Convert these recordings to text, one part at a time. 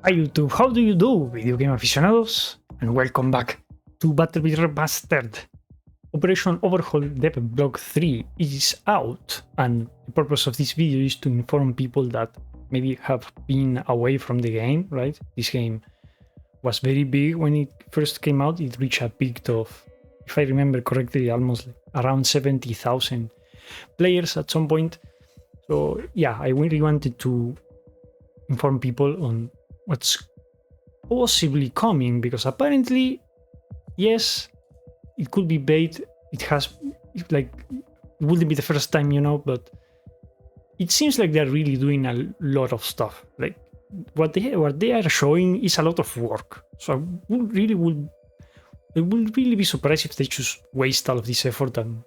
Hi YouTube, how do you do, video game aficionados? And welcome back to BattleBit Remastered. Operation Overhaul Dev Block 3 is out, and the purpose of this video is to inform people that maybe have been away from the game, right? This game was very big when it first came out. It reached a peak of, if I remember correctly, almost around 70,000 players at some point. So yeah, I really wanted to inform people on what's possibly coming, because apparently, yes, it could be bait. It wouldn't be the first time, you know, but it seems like they're really doing a lot of stuff. Like what they are showing is a lot of work. So I would really be surprised if they just waste all of this effort and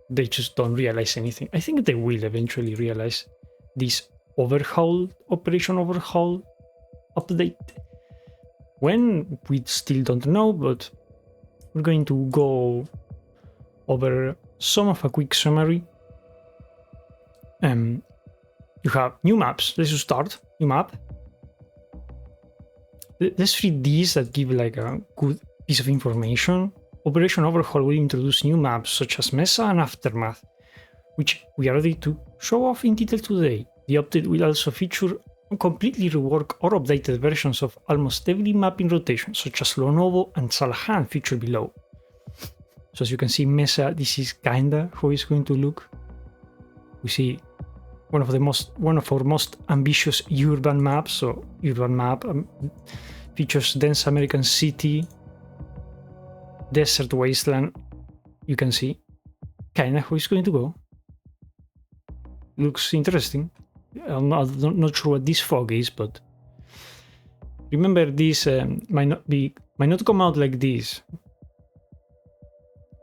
they just don't realize anything. I think they will eventually realize this Operation Overhaul update. When, we still don't know, but we're going to go over some of a quick summary. You have new maps. Let's just start. New map. Let's read these that give like a good piece of information. Operation Overhaul will introduce new maps such as Mesa and Aftermath, which we are ready to show off in detail today. The update will also feature completely rework or updated versions of almost every map in rotation, such as Lonovo and Salahan featured below. So as you can see, Mesa, this is kinda how it's going to look. We see one of our most ambitious urban maps. So urban map features dense American city, desert wasteland. You can see kinda how it's going to go. Looks interesting. I'm not sure what this fog is, but remember, this might not come out like this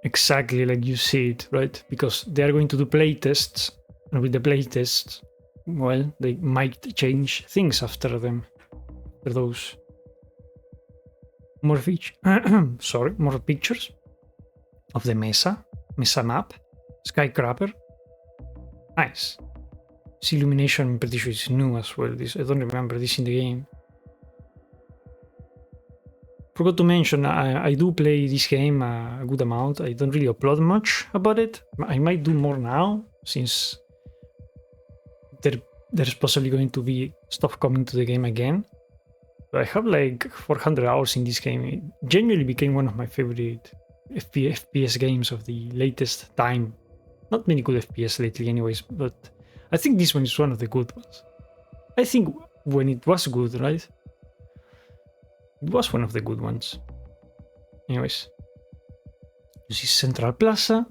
exactly like you see it, right? Because they are going to do playtests, and with the playtests, well, they might change things after them. For those more more pictures of the Mesa map, skyscraper, nice. This illumination, I'm pretty sure it's new as well. I don't remember this in the game. Forgot to mention, I do play this game a good amount. I don't really upload much about it. I might do more now, since there's possibly going to be stuff coming to the game again. But I have like 400 hours in this game. It genuinely became one of my favorite FPS games of the latest time. Not many good FPS lately anyways, but I think this one is one of the good ones. I think when it was good, right? It was one of the good ones. Anyways, this is Central Plaza.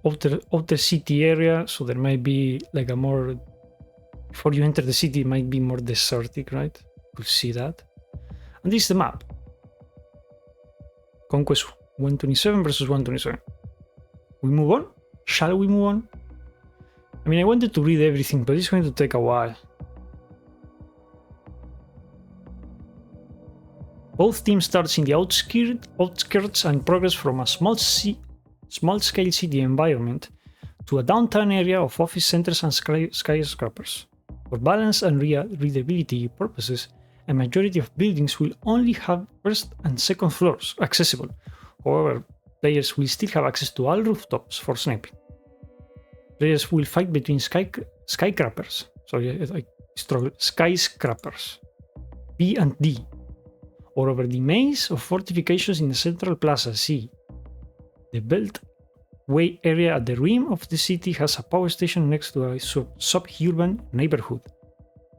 Outer city area, so there might be like a more... Before you enter the city, it might be more desertic, right? You'll see that. And this is the map. Conquest 127 versus 127. We move on? Shall we move on? I mean, I wanted to read everything, but it's going to take a while. Both teams starts in the outskirts and progress from a small-scale city environment to a downtown area of office centers and skyscrapers. For balance and readability purposes, a majority of buildings will only have first and second floors accessible. However, players will still have access to all rooftops for sniping. Players will fight between skyscrapers. Skyscrapers, B and D, or over the maze of fortifications in the Central Plaza, C. The Beltway area at the rim of the city has a power station next to a suburban neighborhood,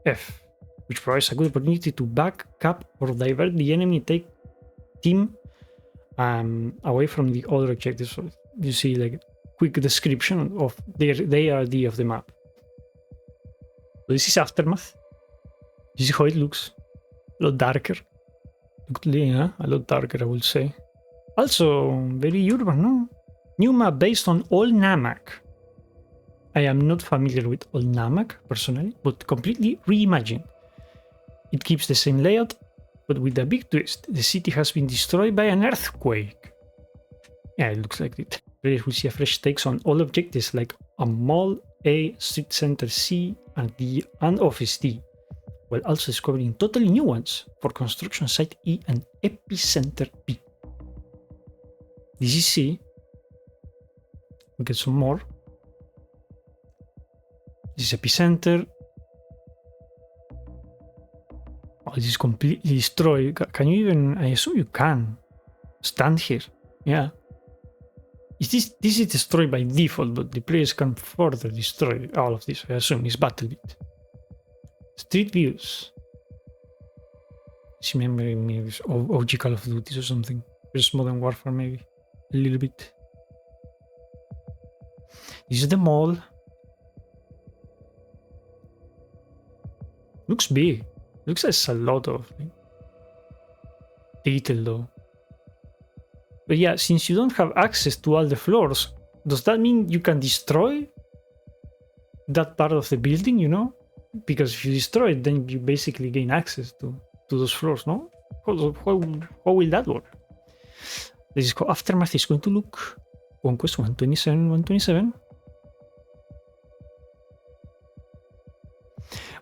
F, which provides a good opportunity to back up or divert the enemy team away from the other objectives. So you see like quick description of the ARD of the map. So this is Aftermath. This is how it looks. A lot darker. A lot darker, I would say. Also very urban, no? New map based on Old Namak. I am not familiar with Old Namak personally, but completely reimagined. It keeps the same layout, but with a big twist. The city has been destroyed by an earthquake. Yeah, it looks like it. Players will see a fresh takes on all objectives like a mall A, street center C, and Office D. while also discovering totally new ones for Construction Site E and Epicenter B. This is C. We get some more. This is Epicenter. Oh, this is completely destroyed. Can you even... I assume you can stand here. Yeah. This is destroyed by default, but the players can further destroy all of this. I assume it's BattleBit. Street views. It's remembering maybe OG Call of Duty or something. There's Modern Warfare maybe. A little bit. This is the mall. Looks big. Looks like it's a lot of detail though. But yeah, since you don't have access to all the floors, does that mean you can destroy that part of the building, you know? Because if you destroy it, then you basically gain access to those floors, no? How will that work? This is called Aftermath. Is going to look Conquest 127, 127.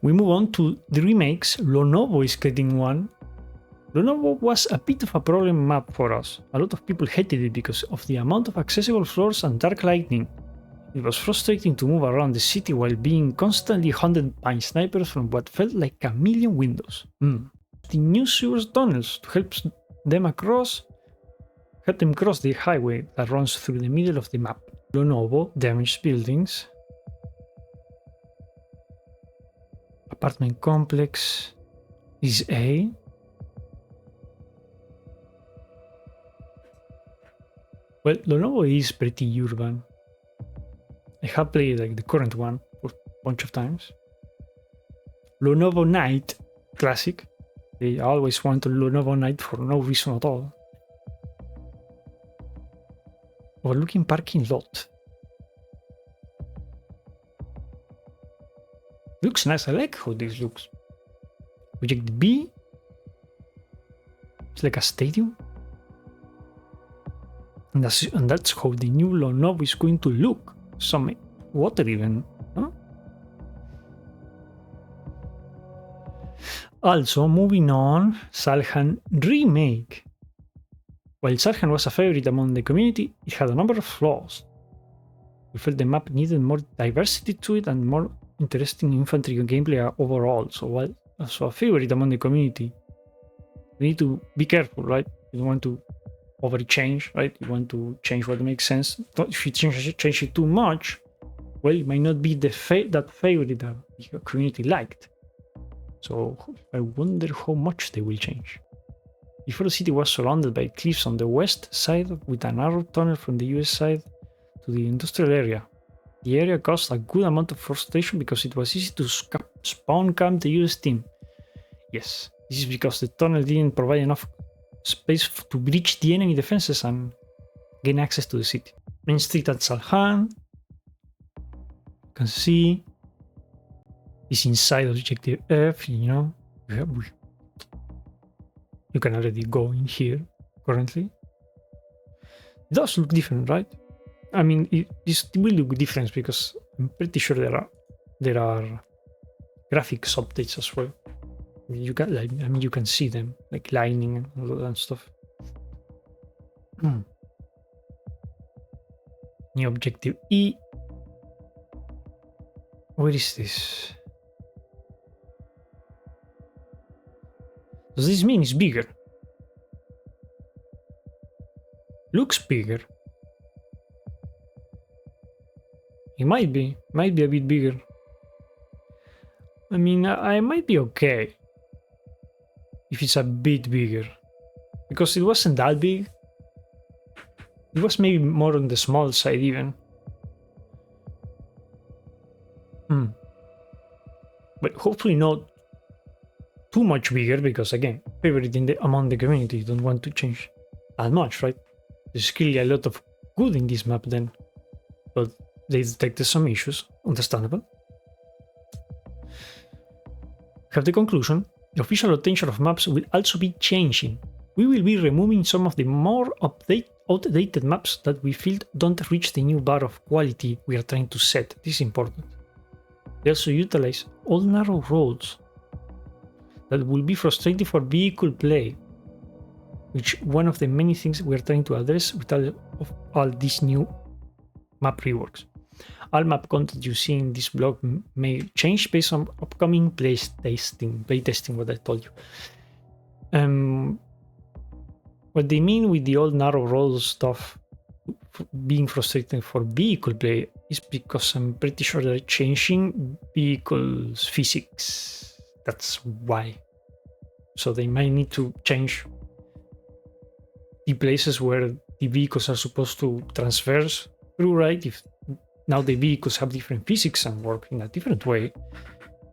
We move on to the remakes. Lonovo is getting one. Lonovo was a bit of a problem map for us. A lot of people hated it because of the amount of accessible floors and dark lighting. It was frustrating to move around the city while being constantly hunted by snipers from what felt like a million windows. The new sewer tunnels to help them cross the highway that runs through the middle of the map. Lonovo, damaged buildings. Apartment complex is A. Well, Lonovo is pretty urban. I have played like the current one for a bunch of times. Lonovo Night, classic. They always want a Lonovo Night for no reason at all. Overlooking parking lot. Looks nice. I like how this looks. Project B. It's like a stadium. And that's how the new Lonovo is going to look. Some water even. Huh? Also, moving on, Salhan remake. While Salhan was a favorite among the community, it had a number of flaws. We felt the map needed more diversity to it and more interesting infantry gameplay overall. So while also a favorite among the community, we need to be careful, right? You don't want to over-change, right? You want to change what makes sense. If you change it too much, well, it might not be that favorite that the community liked. So I wonder how much they will change. Before the city was surrounded by cliffs on the west side with a narrow tunnel from the US side to the industrial area. The area caused a good amount of frustration because it was easy to spawn camp the US team. Yes, this is because the tunnel didn't provide enough space to breach the enemy defenses and gain access to the city. Main street at Salhan, you can see, is inside Objective F, you know. You can already go in here currently. It does look different, right? I mean, it will look different because I'm pretty sure there are graphics updates as well. You can you can see them like lining and all that stuff. New Objective E. Where is this? Does this mean it's bigger? Looks bigger. It might be a bit bigger. I mean, I might be okay if it's a bit bigger, because it wasn't that big. It was maybe more on the small side even. But hopefully not too much bigger, because again, favorite among the community, you don't want to change that much, right? There's clearly a lot of good in this map then, but they detected some issues, understandable. Have the conclusion. The official rotation of maps will also be changing. We will be removing some of the more outdated maps that we feel don't reach the new bar of quality we are trying to set. This is important. They also utilize all narrow roads that will be frustrating for vehicle play, which one of the many things we're trying to address with all these new map reworks. All map content you see in this blog may change based on upcoming playtesting, what I told you. What they mean with the old narrow road stuff being frustrating for vehicle play is because I'm pretty sure they're changing vehicles physics. That's why. So they might need to change the places where the vehicles are supposed to transverse through, right? If now the vehicles have different physics and work in a different way,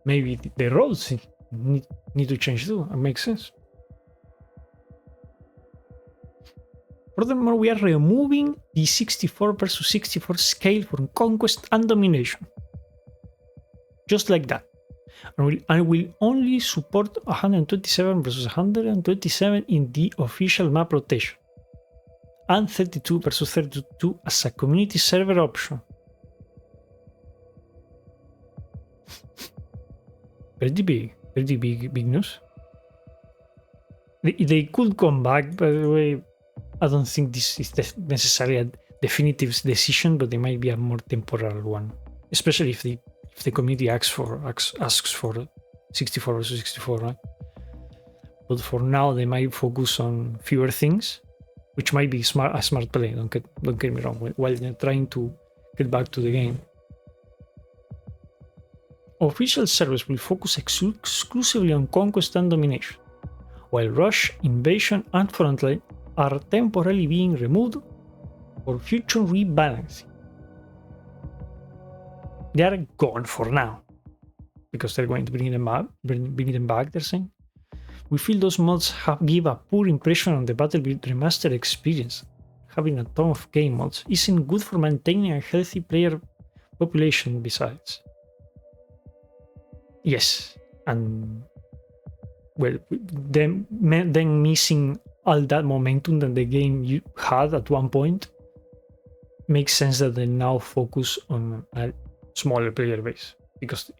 maybe the roads need to change too. It makes sense. Furthermore, we are removing the 64 versus 64 scale from conquest and domination. Just like that. And will only support 127 versus 127 in the official map rotation. And 32 versus 32 as a community server option. Pretty big news. They could come back, by the way. I don't think this is necessarily a definitive decision, but they might be a more temporal one, especially if the community asks for 64 versus 64, right? But for now, they might focus on fewer things, which might be a smart play. Don't get me wrong. While they're trying to get back to the game, official servers will focus exclusively on conquest and domination, while rush, invasion, and frontline are temporarily being removed for future rebalancing. They are gone for now because they're going to bring them back. They're saying we feel those mods give a poor impression on the BattleBit Remastered experience. Having a ton of game mods isn't good for maintaining a healthy player population. Besides, yes, and well, then missing all that momentum that the game you had at one point makes sense that they now focus on a smaller player base, because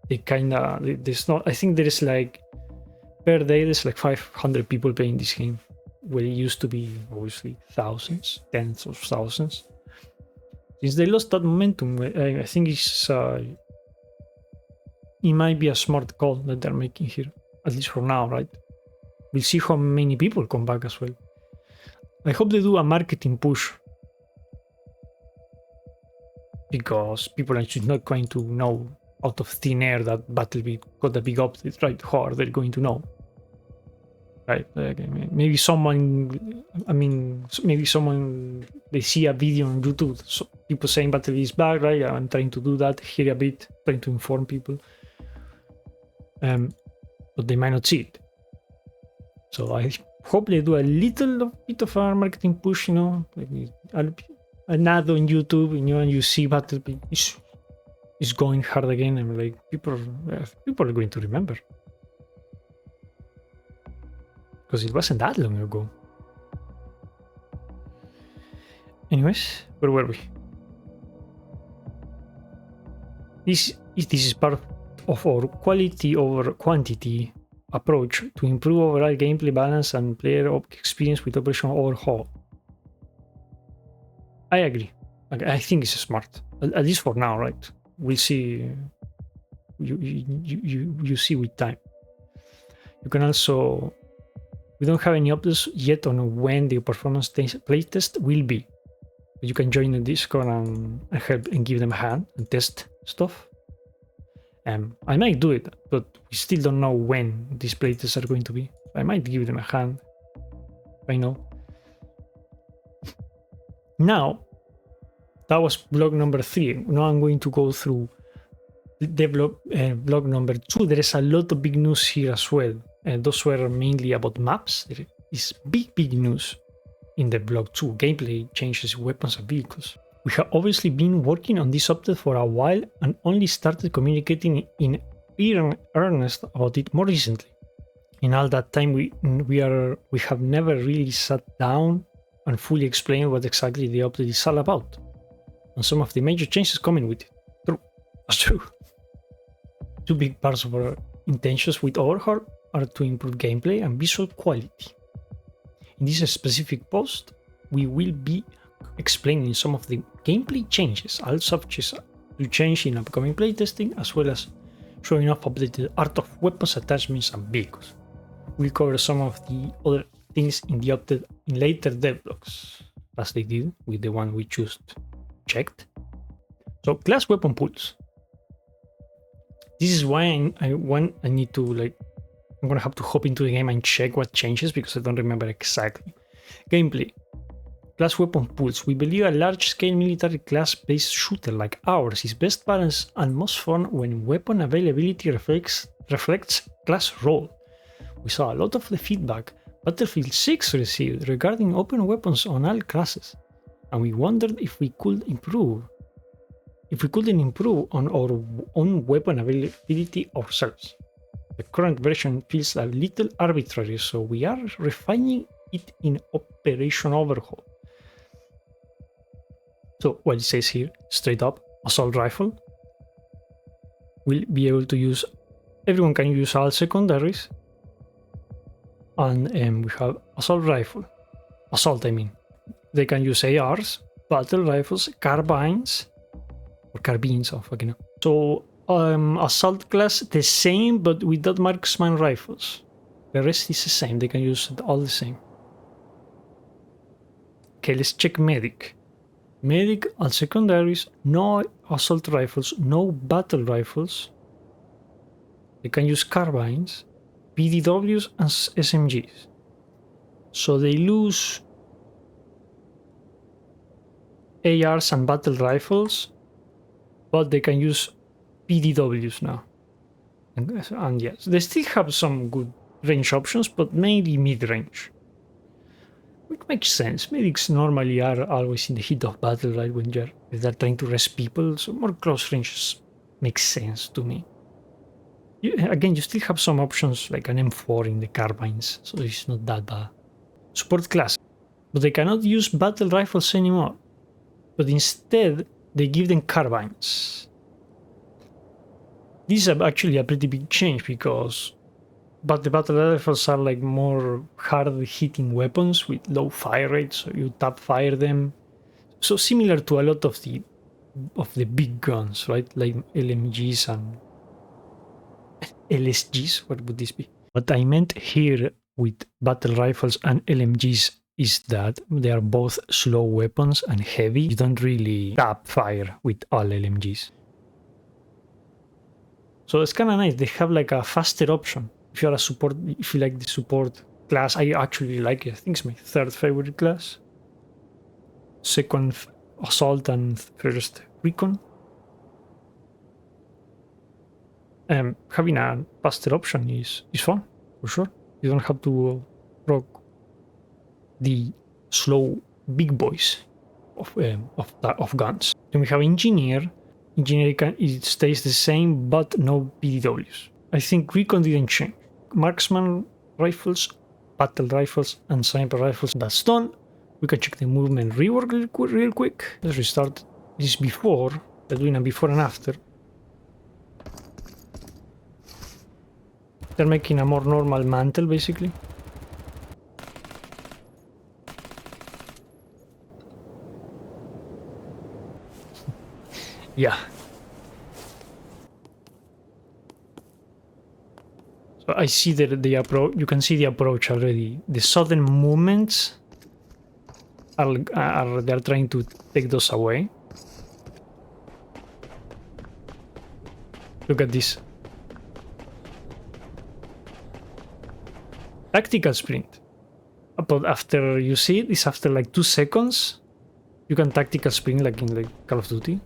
they there's not, I think there is like per day there's like 500 people playing this game, where it used to be obviously thousands, tens of thousands. Since they lost that momentum, I think it might be a smart call that they're making here, at least for now, right? We'll see how many people come back as well. I hope they do a marketing push, because people are actually not going to know out of thin air that BattleBit got a big update, right? How are they going to know? Right? Maybe someone, they see a video on YouTube, so people saying BattleBit is back, right? I'm trying to do that here a bit, trying to inform people. But they might not see it. So I hope they do a little bit of a marketing push, like an ad on YouTube, and you see BattleBit is going hard again, and like people are going to remember, because it wasn't that long ago. Anyways, where were we? This is part of our quality over quantity approach to improve overall gameplay balance and player experience with Operation Overhaul. I agree. I think it's smart, at least for now, right? We'll see. You see with time. You can also. We don't have any updates yet on when the performance playtest will be. But you can join the Discord and help and give them a hand and test stuff. I might do it, but we still don't know when these playtests are going to be. I might give them a hand. I know. Now, that was blog number 3. Now I'm going to go through the blog number 2. There is a lot of big news here as well. Those were mainly about maps. There is big news in the blog 2. Gameplay changes, weapons and vehicles. We have obviously been working on this update for a while and only started communicating in earnest about it more recently. In all that time, we have never really sat down and fully explained what exactly the update is all about, and some of the major changes coming with it. True, that's true. Two big parts of our intentions with Overhaul are to improve gameplay and visual quality. In this specific post, we will be explaining some of the gameplay changes I'll suggest to change in upcoming playtesting, as well as showing off updated art of weapons, attachments, and vehicles. We'll cover some of the other things in the update in later devlogs, as they did with the one we just checked. So, class weapon pools. This is why I need to I'm gonna have to hop into the game and check what changes because I don't remember exactly. Gameplay. Class weapon pools. We believe a large-scale military class-based shooter like ours is best balanced and most fun when weapon availability reflects class role. We saw a lot of the feedback Battlefield 6 received regarding open weapons on all classes, and we wondered if we couldn't improve on our own weapon availability ourselves. The current version feels a little arbitrary, so we are refining it in Operation Overhaul. So what it says here, straight up, assault rifle. We'll be able to use, everyone can use all secondaries. And we have assault rifle. Assault, I mean. They can use ARs, battle rifles, carbines, or carbines, oh fucking hell. So assault class the same, but without marksman rifles. The rest is the same, they can use it all the same. Okay, let's check medic. Medic, all secondaries, no assault rifles, no battle rifles. They can use carbines, PDWs and SMGs. So they lose ARs and battle rifles, but they can use PDWs now. And yes, they still have some good range options, but mainly mid-range. Which makes sense. Medics normally are always in the heat of battle, right? When they're trying to rest people, so more close ranges makes sense to me. Again, you still have some options like an M4 in the carbines, so it's not that bad. Support class, but they cannot use battle rifles anymore. But instead, they give them carbines. This is actually a pretty big change because the battle rifles are like more hard-hitting weapons with low fire rate, so you tap fire them. So similar to a lot of the big guns, right? Like LMGs and LSGs. What would this be? What I meant here with battle rifles and LMGs is that they are both slow weapons and heavy. You don't really tap fire with all LMGs. So it's kind of nice. They have like a faster option. If you're a support, if you like the support class, I actually like it. I think it's my third favorite class. Second, assault, and first, recon. Having a faster option is fun, for sure. You don't have to rock the slow big boys of guns. Then we have engineer. Engineer it stays the same, but no PDWs. I think recon didn't change. Marksman rifles, battle rifles, and sniper rifles. That's done. We can check the movement rework real quick. Let's restart this before. They're doing a before and after. They're making a more normal mantle, basically. Yeah. So I see that the approach. You can see the approach already. The sudden movements are they're trying to take those away. Look at this. Tactical sprint. But after you see it, it's after like 2 seconds. You can tactical sprint like in like Call of Duty.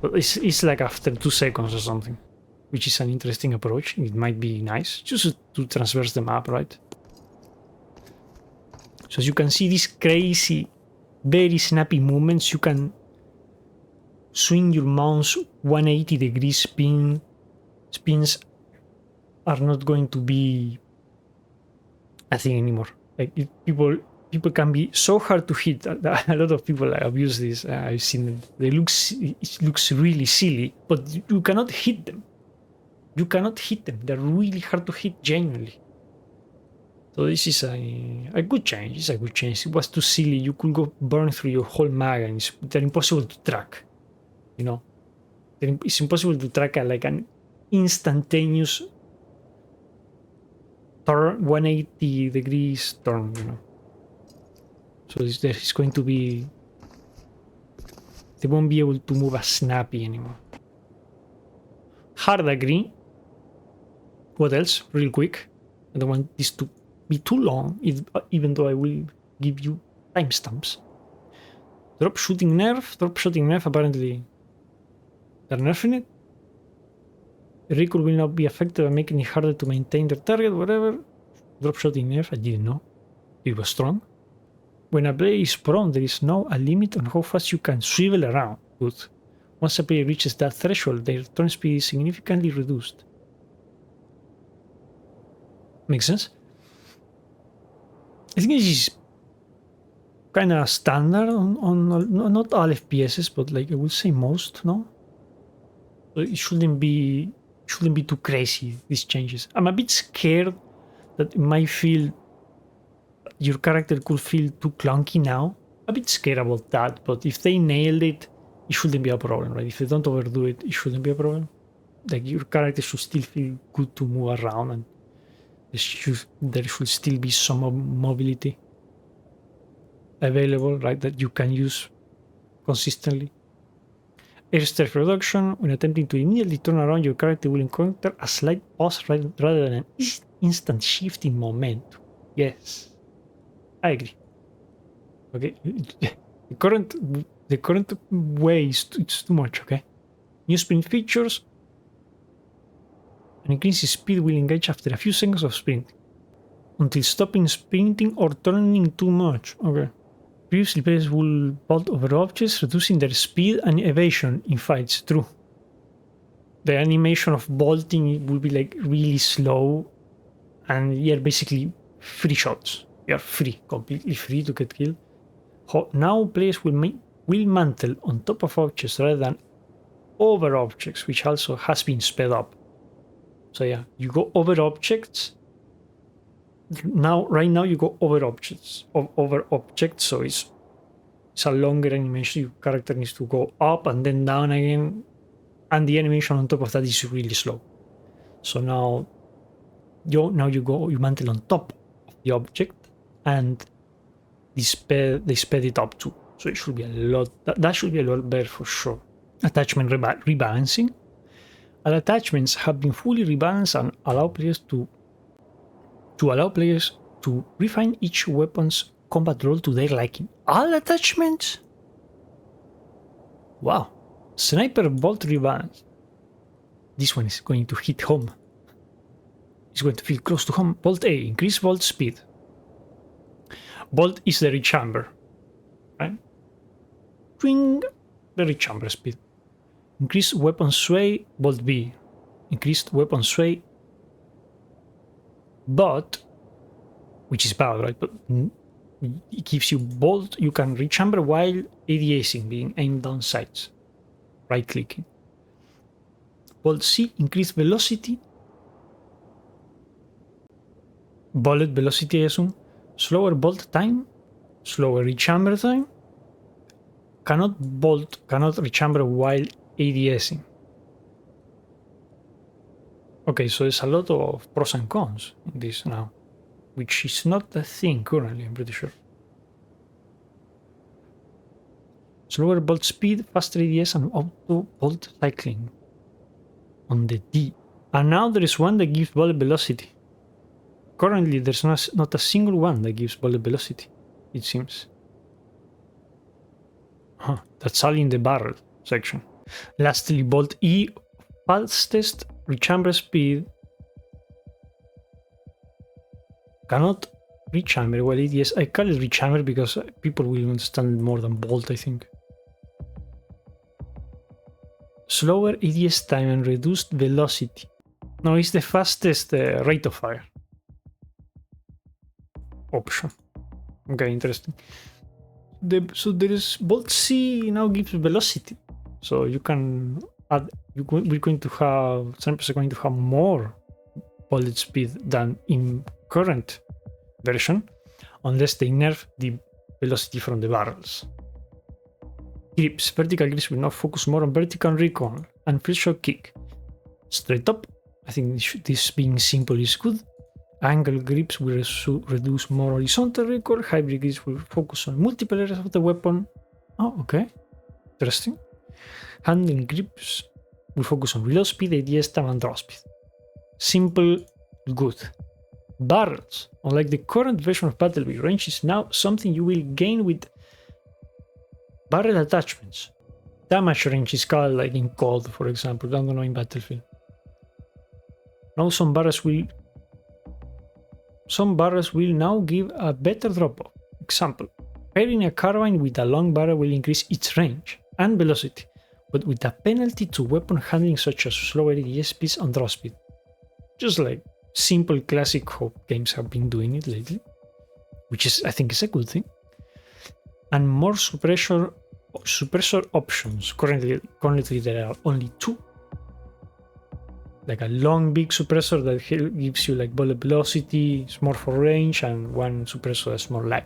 But it's like after 2 seconds or something, which is an interesting approach. It might be nice just to traverse the map, right? So as you can see, these crazy, very snappy movements, you can swing your mouse 180 degrees spins are not going to be a thing anymore. Like people can be so hard to hit. A lot of people abuse this. I've seen them. It looks really silly, but you cannot hit them. you cannot hit them. They're really hard to hit genuinely. So this is a good change. It's a good change. It was too silly. You could go burn through your whole mag, and they're impossible to track. You know, it's impossible to track like an instantaneous turn, 180 degrees turn. You know, so there is going to be. They won't be able to move as snappy anymore. Hard agree. What else? Real quick. I don't want this to be too long, even though I will give you timestamps. Drop shooting nerf, apparently they're nerfing it. Recoil will not be affected by making it harder to maintain their target, whatever. Drop shooting nerf, I didn't know. It was strong. When a player is prone, there is now a limit on how fast you can swivel around. Good. Once a player reaches that threshold, their turn speed is significantly reduced. Makes sense? I think this is kind of standard on not all FPSs, but like I would say most, no? So it shouldn't be too crazy, these changes. I'm a bit scared that it might feel your character could feel too clunky now. A bit scared about that, but if they nailed it, it shouldn't be a problem, right? If they don't overdo it, it shouldn't be a problem. Like your character should still feel good to move around, and there should still be some mobility available, right, that you can use consistently. Air strike reduction. When attempting to immediately turn around, your character will encounter a slight pause rather than an instant shift in momentum. Yes, I agree. Okay, the current way it's too much. Okay, new sprint features. An increase in speed will engage after a few seconds of sprinting, until stopping sprinting or turning too much. Okay. Previously, players will bolt over objects, reducing their speed and evasion in fights. True. The animation of bolting will be like really slow, and you're basically free shots. You're free, completely free to get killed. Now players will mantle on top of objects rather than over objects, which also has been sped up. So yeah, you go over objects. Right now you go over objects, so it's a longer animation. Your character needs to go up and then down again, and the animation on top of that is really slow. So now you mantle on top of the object, and they sped it up too. So it should be a lot. That should be a lot better for sure. Attachment rebalancing. All attachments have been fully rebalanced and allow players to refine each weapon's combat role to their liking. All attachments? Wow. Sniper bolt rebalance. This one is going to hit home. It's going to feel close to home. Bolt A, increase bolt speed. Bolt is the rechamber, right? Twing, the rechamber speed. Increased weapon sway, bolt B. Increased weapon sway, but, which is bad, right? But it gives you bolt. You can rechamber while ADSing, being aimed down sights. Right clicking. Bolt C, increased velocity. Bullet velocity, I assume. Slower bolt time. Slower rechamber time. Cannot rechamber while ADSing. Okay, so there's a lot of pros and cons in this now, which is not a thing currently, I'm pretty sure. Slower bolt speed, faster ADS, and auto bolt cycling on the D. And now there is one that gives bullet velocity. Currently, there's not a single one that gives bullet velocity, it seems. Huh, that's all in the barrel section. Lastly, bolt E, fastest rechamber speed. Cannot rechamber while ADS. I call it rechamber because people will understand more than bolt, I think. Slower ADS time and reduced velocity. No, it's the fastest rate of fire option. Okay, interesting. So there is bolt C now gives velocity. So you can we're going to have snipers are going to have more bullet speed than in current version, unless they nerf the velocity from the barrels. Grips. Vertical grips will now focus more on vertical recoil and field shot kick. Straight up, I think this being simple is good. Angle grips will reduce more horizontal recoil. Hybrid grips will focus on multiple areas of the weapon. Oh, okay. Interesting. Handling grips will focus on reload speed, ADS time, and draw speed. Simple, good. Barrels, unlike the current version of BattleBit, range is now something you will gain with barrel attachments. Damage range is called like in COD, for example. I don't know in Battlefield. Now some barrels will now give a better drop-off. Example, pairing a carbine with a long barrel will increase its range and velocity, but with a penalty to weapon handling such as slower ADS speeds and draw speed. Just like simple classic how games have been doing it lately, which is I think is a good thing. And more suppressor options. Currently there are only 2. Like a long big suppressor that gives you like bullet velocity, it's more for range, and one suppressor that's more light.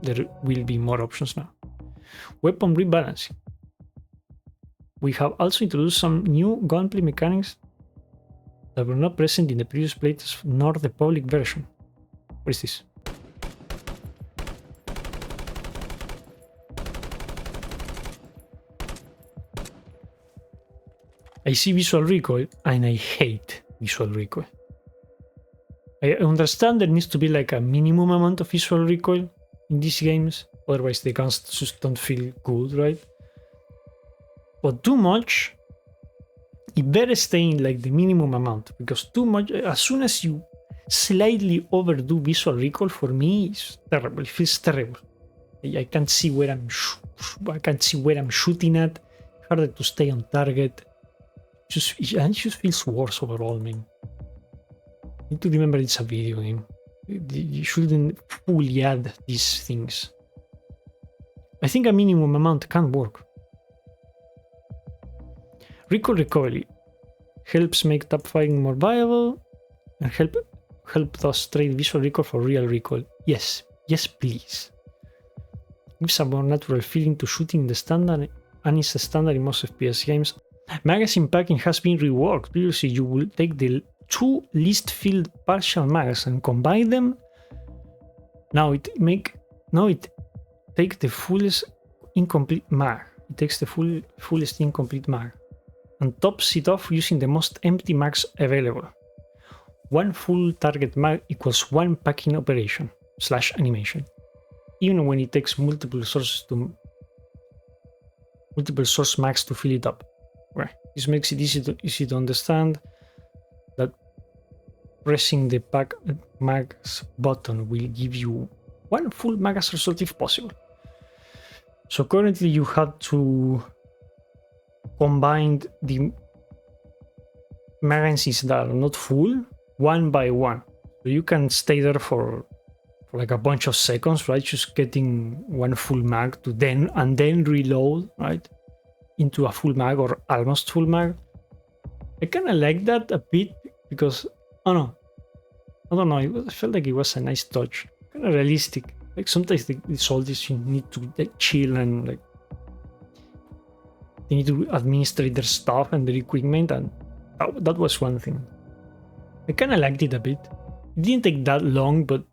There will be more options now. Weapon rebalancing. We have also introduced some new gunplay mechanics that were not present in the previous playtests nor the public version. What is this? I see visual recoil and I hate visual recoil. I understand there needs to be like a minimum amount of visual recoil in these games, otherwise the guns just don't feel good, right? But too much, it better stay in like the minimum amount, because too much, as soon as you slightly overdo visual recoil, for me it's terrible. It feels terrible. I can't see where I'm shooting at. Harder to stay on target. It just feels worse overall, man. You need to remember it's a video game. You shouldn't fully add these things. I think a minimum amount can work. Recoil recovery helps make tap firing more viable and help us trade visual recoil for real recoil. Yes, please. Gives a more natural feeling to shooting in the standard, and is a standard in most FPS games. Magazine packing has been reworked. Previously, you will take the 2 least filled partial mags and combine them. Now it takes the fullest incomplete mag. It takes the fullest incomplete mag and tops it off using the most empty mags available. 1 full target mag equals 1 packing operation / animation, even when it takes multiple source mags to fill it up. Right. This makes it easy to understand that pressing the pack mags button will give you 1 full mag as result if possible. So currently you have to combine the magazines that are not full one by one. So you can stay there for like a bunch of seconds, right? Just getting 1 full mag to then reload, right? Into a full mag or almost full mag. I kind of like that a bit because I don't know. I felt like it was a nice touch, kind of realistic. Like sometimes the soldiers you need to like chill and like they need to administrate their stuff and their equipment, and that was one thing. I kind of liked it a bit. It didn't take that long, but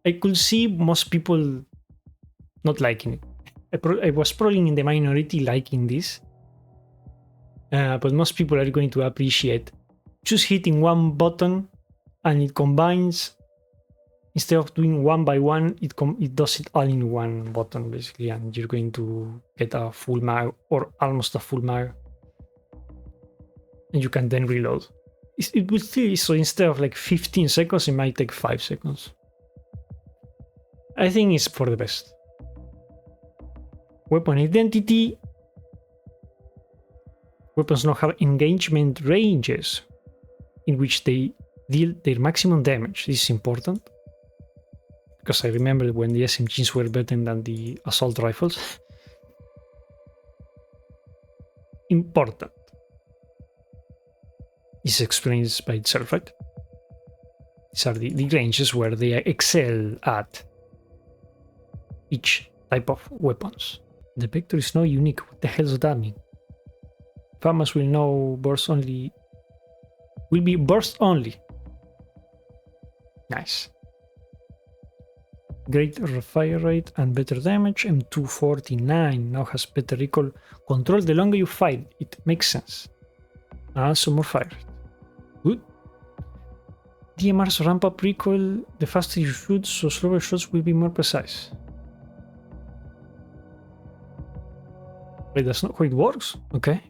I could see most people not liking it. I was probably in the minority liking this, but most people are going to appreciate just hitting 1 button and it combines. Instead of doing 1 by 1, it does it all in 1 button basically, and you're going to get a full mag or almost a full mag, and you can then reload. It will still, so instead of like 15 seconds, it might take 5 seconds. I think it's for the best. Weapon identity. Weapons now have engagement ranges in which they deal their maximum damage. This is important because I remember when the SMGs were better than the assault rifles. Important. is explained by itself, right? These are the ranges where they excel at each type of weapons. The vector is not unique. What the hell does that mean? Farmers will know burst only. Will be burst only. Nice. Greater fire rate and better damage. M249 now has better recoil control the longer you fight. It makes sense. And also more fire rate. Good. DMRs ramp up recoil the faster you shoot, so slower shots will be more precise. Wait, that's not how it works? Okay.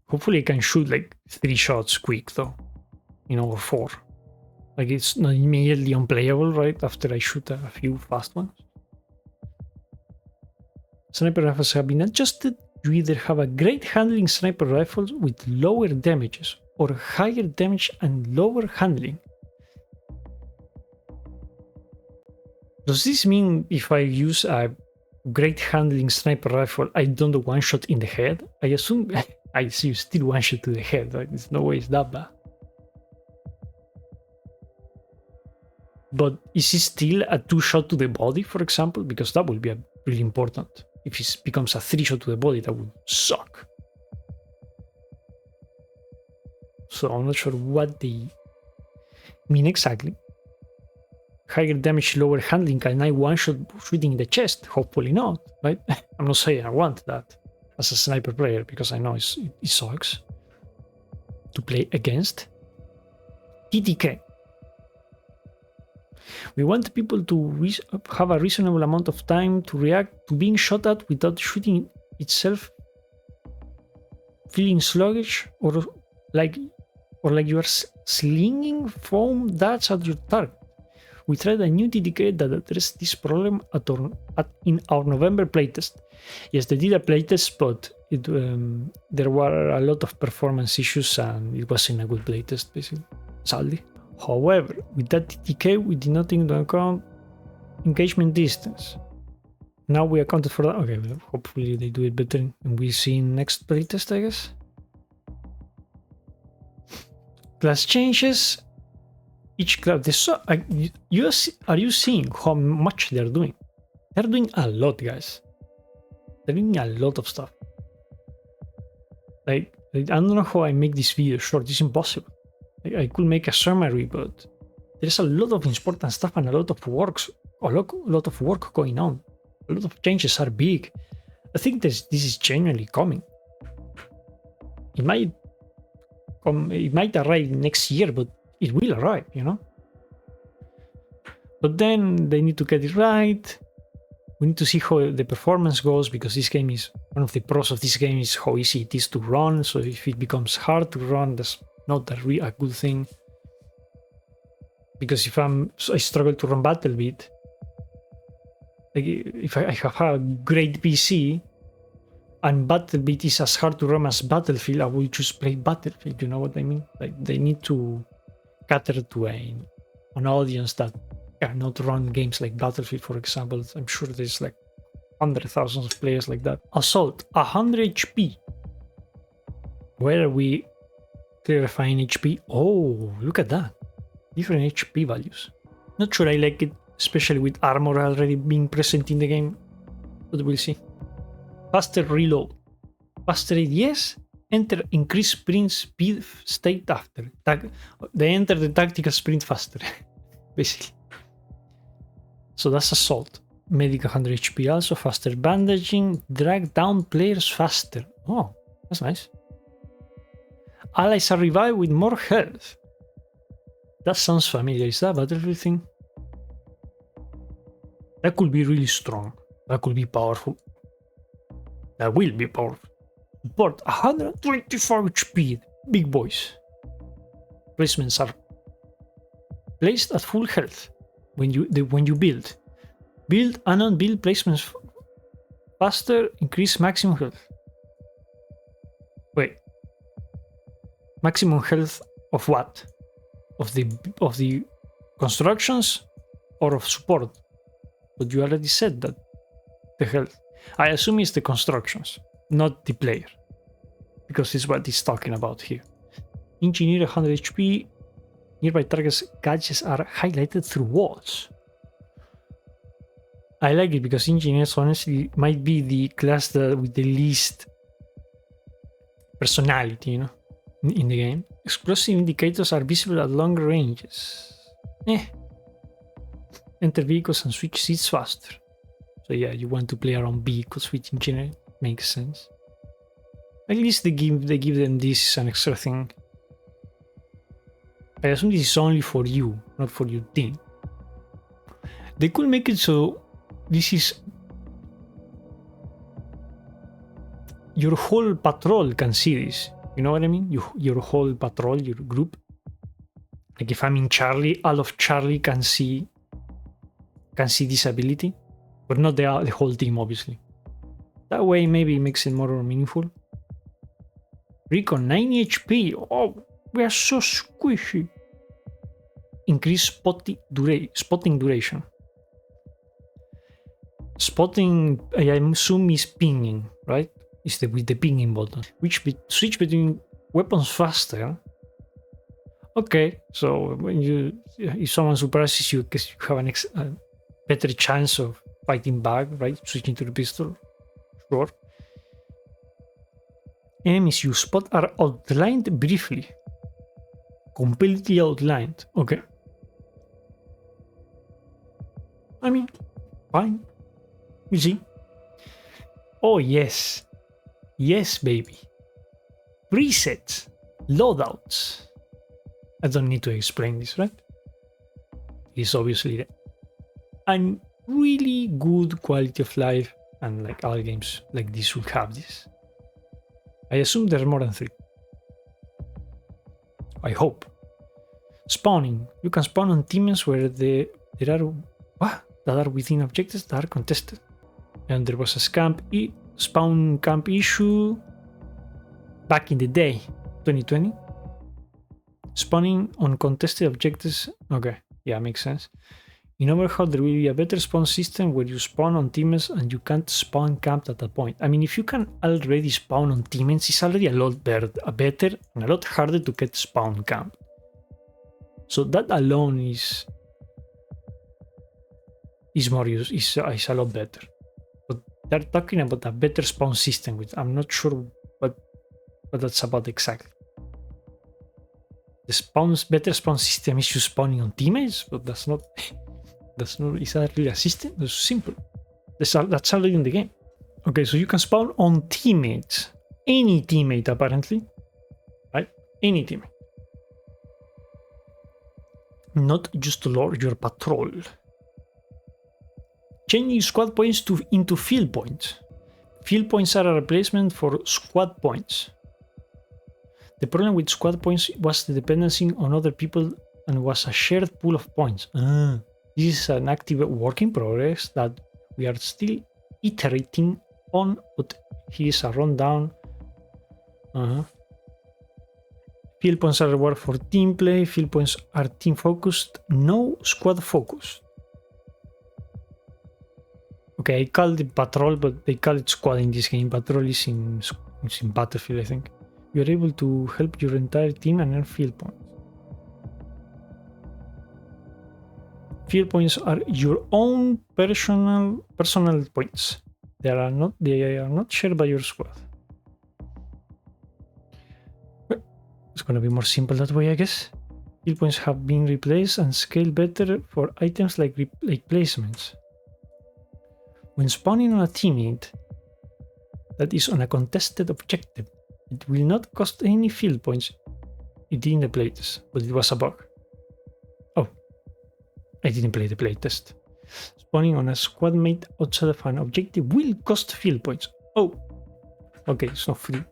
Hopefully I can shoot like 3 shots quick though. You know, or 4. Like it's not immediately unplayable, right? After I shoot a few fast ones. Sniper rifles have been adjusted. You either have a great handling sniper rifles with lower damages or higher damage and lower handling. Does this mean if I use a great handling sniper rifle, I don't do one shot in the head? I assume I see you still one shot to the head, right? There's no way it's that bad. But is it still a 2 shot to the body, for example? Because that would be really important. If it becomes a 3 shot to the body, that would suck. So I'm not sure what they mean exactly. Higher damage, lower handling. Can I one shot shooting in the chest? Hopefully not, right? I'm not saying I want that as a sniper player because I know it sucks to play against. TTK. We want people to have a reasonable amount of time to react to being shot at without shooting itself feeling sluggish or like you are slinging foam darts at your target. We tried a new TDK that addressed this problem in our November playtest. Yes, they did a playtest, but there were a lot of performance issues and it wasn't a good playtest, basically, sadly. However, with that TTK, we did not take into account engagement distance. Now we accounted for that. Okay, well, hopefully they do it better and we see in next playtest, I guess. Class changes. Each class. Are you seeing how much they're doing? They're doing a lot, guys. They're doing a lot of stuff. Like, I don't know how I make this video short. It's impossible. I could make a summary, but there's a lot of important stuff and a lot of work going on. A lot of changes are big. I think this is genuinely coming. It might arrive next year, but it will arrive, you know? But then they need to get it right. We need to see how the performance goes because this game is, one of the pros of this game is how easy it is to run. So if it becomes hard to run, that's not a good thing. Because if I struggle to run BattleBit, like if I have a great PC and BattleBit is as hard to run as Battlefield, I will just play Battlefield, you know what I mean? Like they need to cater to an audience that cannot run games like Battlefield, for example. I'm sure there's like hundreds of thousands of players like that. Assault, 100 HP. Where are we clarifying HP? Oh, look at that. Different HP values. Not sure I like it, especially with armor already being present in the game, but we'll see. Faster reload. Faster ADS. Enter increase sprint speed state after. They enter the tactical sprint faster, basically. So that's assault. Medic 100 HP also. Faster bandaging. Drag down players faster. Oh, that's nice. Allies are revived with more health. That sounds familiar. Is that a Battlefield thing? That could be really strong. That could be powerful. That will be powerful. Support 125 HP. Big boys. Placements are placed at full health when you build. Build and unbuild placements faster. Increase maximum health. Wait. Maximum health of what? Of the constructions or of support? But you already said that the health. I assume it's the constructions, not the player. because it's what he's talking about here. Engineer 100 HP. Nearby targets gadgets are highlighted through walls. I like it because engineers honestly might be the class that with the least personality, you know, in the game. Explosive indicators are visible at longer ranges. Enter vehicles and switch seats faster. So yeah, you want to play around vehicles with engineering. Makes sense. At least they give them this as an extra thing. I assume this is only for you, not for your team. They could make it so this is your whole patrol can see this. You know what I mean? Your whole patrol, your group. Like if I'm in Charlie, all of Charlie can see this ability, but not the whole team, obviously. That way, maybe it makes it more meaningful. Recon 90 HP. Oh, we are so squishy. Increase spotting duration. Spotting, I assume, is pinging, right? Is with the pinging button. Switch between weapons faster. Okay, so when if someone surprises you, because you have a better chance of fighting back, right? Switching to the pistol. Sure. Enemies you spot are outlined briefly. Completely outlined. Okay. I mean, fine. You see? Oh, yes. Yes, baby. Presets. Loadouts. I don't need to explain this, right? It's obviously a really good quality of life, and like all games like this will have this. I assume there's more than 3. I hope. Spawning. You can spawn on teams where there are that are within objectives that are contested. And there was a spawn camp issue back in the day, 2020. Spawning on contested objectives. Okay, yeah, makes sense. In Overhaul, there will be a better spawn system where you spawn on teammates and you can't spawn camped at that point. I mean, if you can already spawn on teammates, it's already a lot better and a lot harder to get spawn camped. So that alone is a lot better. But they're talking about a better spawn system, which I'm not sure what that's about exactly. The better spawn system is you spawning on teammates, but that's not. Is that really a system? It's simple. That's already in the game. Okay, so you can spawn on teammates. Any teammate, apparently. Right? Any teammate. Not just your patrol. Changing squad points into field points. Field points are a replacement for squad points. The problem with squad points was the dependency on other people and was a shared pool of points. This is an active work in progress that we are still iterating on, but here's a rundown. Field points are reward for team play. Field points are team focused, no squad focused. Okay, I called it patrol, but they call it squad in this game. Patrol is in Battlefield, I think. You are able to help your entire team and earn field points. Field points are your own personal points. They are not shared by your squad. It's gonna be more simple that way, I guess. Field points have been replaced and scaled better for items like placements. When spawning on a teammate that is on a contested objective, it will not cost any field points. It did in the playtest, but it was a bug. Oh, I didn't play the playtest. Spawning on a squad mate outside of an objective will cost field points. Oh, okay, it's not free.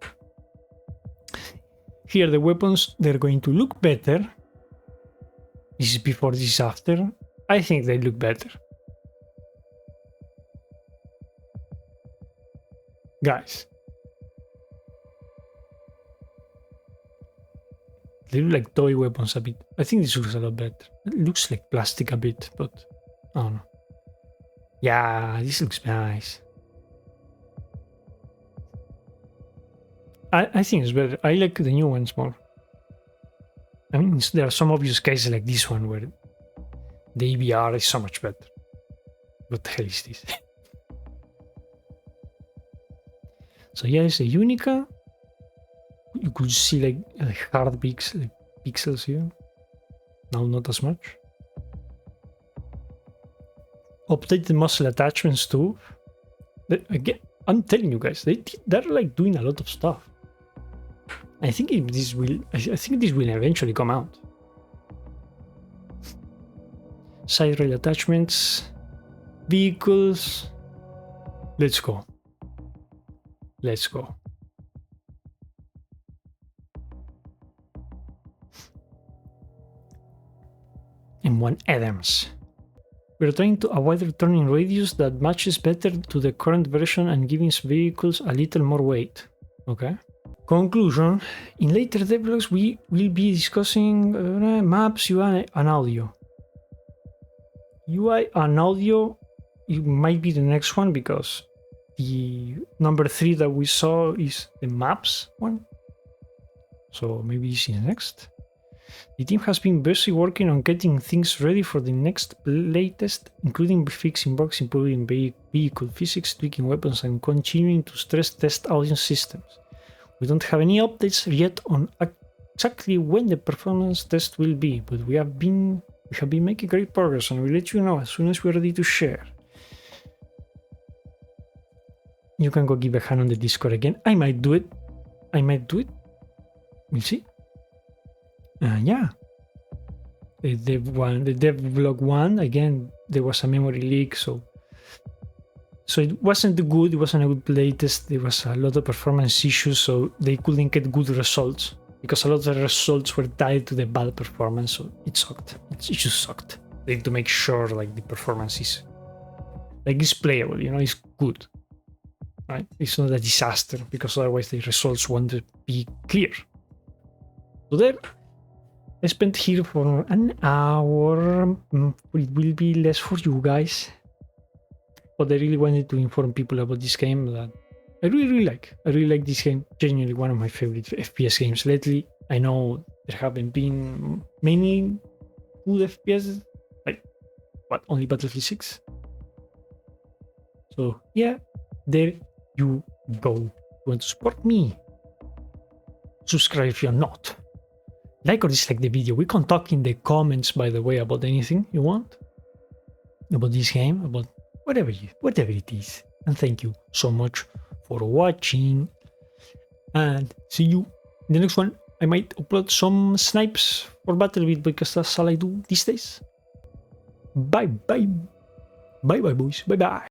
Here the weapons, they're going to look better. This is before, this is after. I think they look better. Guys. They look like toy weapons a bit. I think this looks a lot better. It looks like plastic a bit, but I don't know. Yeah, this looks nice. I think it's better. I like the new ones more. I mean, there are some obvious cases like this one where the AVR is so much better. What the hell is this? So yeah, it's a Unica. You could see like hard pixels here. Now not as much. Update the muscle attachments too. Again, I'm telling you guys, they're like doing a lot of stuff. I think this will eventually come out. Side rail attachments, vehicles. Let's go. Let's go. M1 Adams. We're trying to avoid a turning radius that matches better to the current version and giving vehicles a little more weight. Okay. Conclusion. In later devlogs we will be discussing maps, UI and audio. UI and audio, it might be the next one because the number 3 that we saw is the maps one. So maybe this is next. The team has been busy working on getting things ready for the next playtest, including fixing bugs, improving vehicle physics, tweaking weapons, and continuing to stress test audience systems. We don't have any updates yet on exactly when the performance test will be, but we have been making great progress, and we'll let you know as soon as we're ready to share. You can go give a hand on the Discord again. I might do it. We'll see. Yeah. The devlog 1, again, there was a memory leak, so it wasn't good. It wasn't a good playtest. There was a lot of performance issues, so they couldn't get good results because a lot of the results were tied to the bad performance. So it sucked. It just sucked. They had to make sure like the performance is like it's playable. You know, it's good. Right? It's not a disaster because otherwise the results won't be clear. So there. I spent here for an hour. It will be less for you guys, but I really wanted to inform people about this game that I really like. I really like this game. Genuinely one of my favorite FPS games lately. I know there haven't been many good FPS, like what, only Battlefield 6. So yeah, there you go. You want to support me? Subscribe if you're not. Like or dislike the video. We can talk in the comments, by the way, about anything you want. About this game, about whatever it is. And thank you so much for watching. And see you in the next one. I might upload some snipes for BattleBit because that's all I do these days. Bye bye. Bye bye boys. Bye bye.